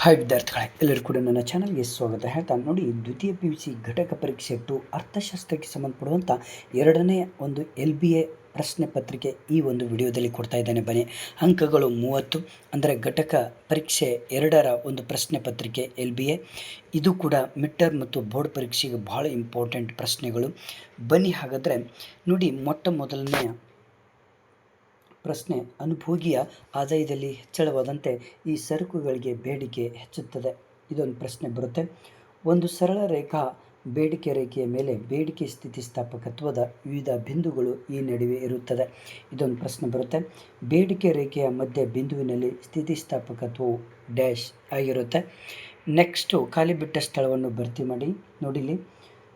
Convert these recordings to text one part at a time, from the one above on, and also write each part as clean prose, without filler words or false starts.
Hi ವಿದ್ಯಾರ್ಥಿಗಳೇ, ಎಲ್ಲರೂ ಕೂಡ ನನ್ನ ಚಾನಲ್ಗೆ ಸ್ವಾಗತ ಹೇಳ್ತಾ ನೋಡಿ, ದ್ವಿತೀಯ PUC ಘಟಕ ಪರೀಕ್ಷೆ 2 ಅರ್ಥಶಾಸ್ತ್ರಕ್ಕೆ ಸಂಬಂಧಪಡುವಂಥ ಎರಡನೇ ಒಂದು LBA ಪ್ರಶ್ನೆ ಪತ್ರಿಕೆ ಈ ಒಂದು ವಿಡಿಯೋದಲ್ಲಿ ಕೊಡ್ತಾ ಇದ್ದೇನೆ. ಬನ್ನಿ, ಅಂಕಗಳು 30 ಅಂದರೆ ಘಟಕ ಪರೀಕ್ಷೆ 2ರ ಒಂದು ಪ್ರಶ್ನೆ ಪತ್ರಿಕೆ LBA. ಇದು ಕೂಡ ಮಿಡ್ ಟರ್ಮ್ ಮತ್ತು ಬೋರ್ಡ್ ಪರೀಕ್ಷೆಗೆ ಭಾಳ ಇಂಪಾರ್ಟೆಂಟ್ ಪ್ರಶ್ನೆಗಳು. ಬನ್ನಿ ಹಾಗಾದರೆ ನೋಡಿ, ಮೊಟ್ಟ ಮೊದಲನೆಯ ಪ್ರಶ್ನೆ, ಅನುಭೋಗಿಯ ಆದಾಯದಲ್ಲಿ ಹೆಚ್ಚಳವಾದಂತೆ ಈ ಸರಕುಗಳಿಗೆ ಬೇಡಿಕೆ ಹೆಚ್ಚುತ್ತದೆ. ಇದೊಂದು ಪ್ರಶ್ನೆ ಬರುತ್ತೆ. ಒಂದು ಸರಳ ರೇಖಾ ಬೇಡಿಕೆ ರೇಖೆಯ ಮೇಲೆ ಬೇಡಿಕೆ ಸ್ಥಿತಿಸ್ಥಾಪಕತ್ವದ ವಿವಿಧ ಬಿಂದುಗಳು ಈ ನಡುವೆ ಇರುತ್ತದೆ. ಇದೊಂದು ಪ್ರಶ್ನೆ ಬರುತ್ತೆ. ಬೇಡಿಕೆ ರೇಖೆಯ ಮಧ್ಯ ಬಿಂದುವಿನಲ್ಲಿ ಸ್ಥಿತಿಸ್ಥಾಪಕತ್ವವು ಡ್ಯಾಶ್ ಆಗಿರುತ್ತೆ. ನೆಕ್ಸ್ಟು, ಖಾಲಿ ಬಿಟ್ಟ ಸ್ಥಳವನ್ನು ಭರ್ತಿ ಮಾಡಿ. ನೋಡಿಲಿ,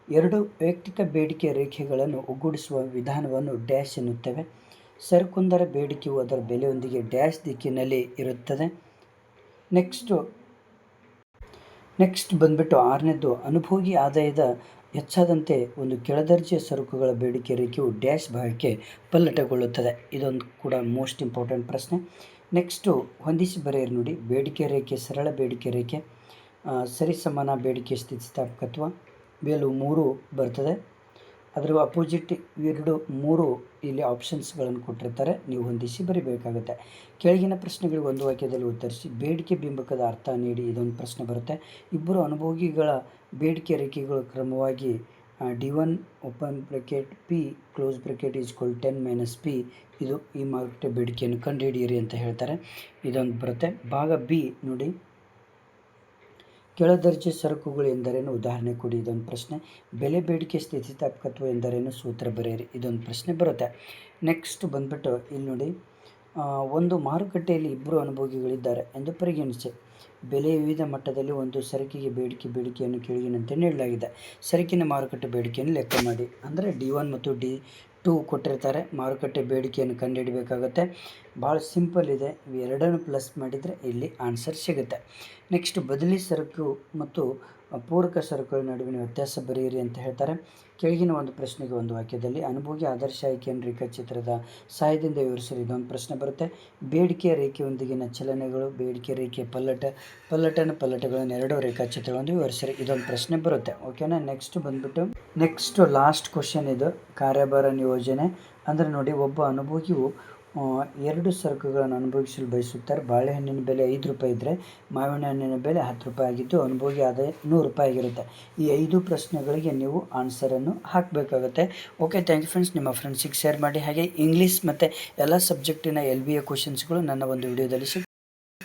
ಎರಡು ವೈಯಕ್ತಿಕ ಬೇಡಿಕೆ ರೇಖೆಗಳನ್ನು ಒಗ್ಗೂಡಿಸುವ ವಿಧಾನವನ್ನು ಡ್ಯಾಶ್ ಎನ್ನುತ್ತೇವೆ. ಸರಕುಂದರ ಬೇಡಿಕೆಯು ಅದರ ಬೆಲೆಯೊಂದಿಗೆ ಡ್ಯಾಶ್ ದಿಕ್ಕಿನಲ್ಲಿ ಇರುತ್ತದೆ. ನೆಕ್ಸ್ಟ್ ಬಂದ್ಬಿಟ್ಟು ಆರನೇದು, ಅನುಭೋಗಿ ಆದಾಯದ ಹೆಚ್ಚಾದಂತೆ ಒಂದು ಕೆಳದರ್ಜೆಯ ಸರಕುಗಳ ಬೇಡಿಕೆ ರೇಖೆಯು ಡ್ಯಾಶ್ ಭಾಗಕ್ಕೆ ಪಲ್ಲಟಗೊಳ್ಳುತ್ತದೆ. ಇದೊಂದು ಕೂಡ ಮೋಸ್ಟ್ ಇಂಪಾರ್ಟೆಂಟ್ ಪ್ರಶ್ನೆ. ನೆಕ್ಸ್ಟು ಹೊಂದಿಸಿ ಬರೆಯಿರಿ. ನೋಡಿ, ಬೇಡಿಕೆ ರೇಖೆ, ಸರಳ ಬೇಡಿಕೆ ರೇಖೆ, ಸರಿಸಮಾನ ಬೇಡಿಕೆ ಸ್ಥಿತಿಸ್ಥಾಪಕತ್ವ, ಇವೆಲ್ಲವೂ 3 ಬರ್ತದೆ. ಅದರ ಅಪೋಸಿಟ್ 3 ಇಲ್ಲಿ ಆಪ್ಷನ್ಸ್ಗಳನ್ನು ಕೊಟ್ಟಿರ್ತಾರೆ, ನೀವು ಹೊಂದಿಸಿ ಬರೀಬೇಕಾಗುತ್ತೆ. ಕೆಳಗಿನ ಪ್ರಶ್ನೆಗಳಿಗೆ ಒಂದು ವಾಕ್ಯದಲ್ಲಿ ಉತ್ತರಿಸಿ. ಬೇಡಿಕೆ ಬಿಂಬಕದ ಅರ್ಥ ನೀಡಿ. ಇದೊಂದು ಪ್ರಶ್ನೆ ಬರುತ್ತೆ. ಇಬ್ಬರು ಅನುಭೋಗಿಗಳ ಬೇಡಿಕೆ ರೇಖೆಗಳು ಕ್ರಮವಾಗಿ D1 open bracket P close bracket = 10 - P. ಇದು ಈ ಮಾರುಕಟ್ಟೆ ಬೇಡಿಕೆಯನ್ನು ಕಂಡುಹಿಡಿಯಿರಿ ಅಂತ ಹೇಳ್ತಾರೆ. ಇದೊಂದು ಬರುತ್ತೆ. ಭಾಗ B ನೋಡಿ, ಕೆಳದರ್ಜೆ ಸರಕುಗಳು ಎಂದರೇನು, ಉದಾಹರಣೆ ಕೊಡಿ. ಇದೊಂದು ಪ್ರಶ್ನೆ. ಬೆಲೆ ಬೇಡಿಕೆ ಸ್ಥಿತಿಸ್ಥಾಪಕತ್ವ ಎಂದರೇನು, ಸೂತ್ರ ಬರೆಯಿರಿ. ಇದೊಂದು ಪ್ರಶ್ನೆ ಬರುತ್ತೆ. ನೆಕ್ಸ್ಟ್ ಬಂದ್ಬಿಟ್ಟು ಇಲ್ಲಿ ನೋಡಿ, ಒಂದು ಮಾರುಕಟ್ಟೆಯಲ್ಲಿ ಇಬ್ಬರು ಅನುಭೋಗಿಗಳಿದ್ದಾರೆ ಎಂದು ಪರಿಗಣಿಸಿ. ಬೆಲೆಯ ವಿವಿಧ ಮಟ್ಟದಲ್ಲಿ ಒಂದು ಸರಕಿಗೆ ಬೇಡಿಕೆಯನ್ನು ಕೆಳಗಿನಂತೆ ನೀಡಲಾಗಿದೆ. ಸರಕಿನ ಮಾರುಕಟ್ಟೆ ಬೇಡಿಕೆಯನ್ನು ಲೆಕ್ಕ ಮಾಡಿ. ಅಂದರೆ D1 ಮತ್ತು D2 ಕೊಟ್ಟಿರ್ತಾರೆ. ಮಾರುಕಟ್ಟೆ ಬೇಡಿಕೆಯನ್ನು ಕಂಡುಹಿಡಬೇಕಾಗುತ್ತೆ. ಭಾಳ ಸಿಂಪಲ್ ಇದೆ. ಇವೆರಡನ್ನು ಪ್ಲಸ್ ಮಾಡಿದರೆ ಇಲ್ಲಿ ಆನ್ಸರ್ ಸಿಗುತ್ತೆ. ನೆಕ್ಸ್ಟ್, ಬದಲಿ ಸರಕು ಮತ್ತು ಪೂರಕ ಸರಕುಗಳ ನಡುವಿನ ವ್ಯತ್ಯಾಸ ಬರೆಯಿರಿ ಅಂತ ಹೇಳ್ತಾರೆ. ಕೆಳಗಿನ ಒಂದು ಪ್ರಶ್ನೆಗೆ ಒಂದು ವಾಕ್ಯದಲ್ಲಿ ಅನುಭೋಗಿ ಆದರ್ಶ ಆಯ್ಕೆಯನ್ನು ರೇಖಾಚಿತ್ರದ ಸಹಾಯದಿಂದ ವಿವರಿಸಿರಿ. ಇದೊಂದು ಪ್ರಶ್ನೆ ಬರುತ್ತೆ. ಬೇಡಿಕೆಯ ರೇಖೆಯೊಂದಿಗಿನ ಚಲನೆಗಳು, ಬೇಡಿಕೆ ರೇಖೆ ಪಲ್ಲಟಗಳನ್ನು 2 ರೇಖಾಚಿತ್ರಗಳನ್ನು ವಿವರಿಸಿರಿ. ಇದೊಂದು ಪ್ರಶ್ನೆ ಬರುತ್ತೆ. ಓಕೆನಾ. ನೆಕ್ಸ್ಟ್ ಲಾಸ್ಟ್ ಕ್ವಶನ್ ಇದು, ಕಾರ್ಯಭಾರ ನಿಯೋಜನೆ. ಅಂದರೆ ನೋಡಿ, ಒಬ್ಬ ಅನುಭೋಗಿಯು 2 ಸರಕುಗಳನ್ನು ಅನುಭವಿಸಲು ಬಯಸುತ್ತಾರೆ. ಬಾಳೆಹಣ್ಣಿನ ಬೆಲೆ 5 ರೂಪಾಯಿ ಇದ್ದರೆ ಮಾವಿನ ಹಣ್ಣಿನ ಬೆಲೆ 10 ರೂಪಾಯಿ ಆಗಿದ್ದು ಅನುಭೋಗಿ ಆದಾಯ 100 ರೂಪಾಯಿ ಆಗಿರುತ್ತೆ. ಈ 5 ಪ್ರಶ್ನೆಗಳಿಗೆ ನೀವು ಆನ್ಸರನ್ನು ಹಾಕಬೇಕಾಗುತ್ತೆ. Okay, thank you friends. ನಿಮ್ಮ ಫ್ರೆಂಡ್ಸಿಗೆ ಶೇರ್ ಮಾಡಿ. ಹಾಗೆ ಇಂಗ್ಲೀಷ್ ಮತ್ತು ಎಲ್ಲ ಸಬ್ಜೆಕ್ಟಿನ LBA ಕ್ವಶನ್ಸ್ಗಳು ನನ್ನ ಒಂದು ವಿಡಿಯೋದಲ್ಲಿ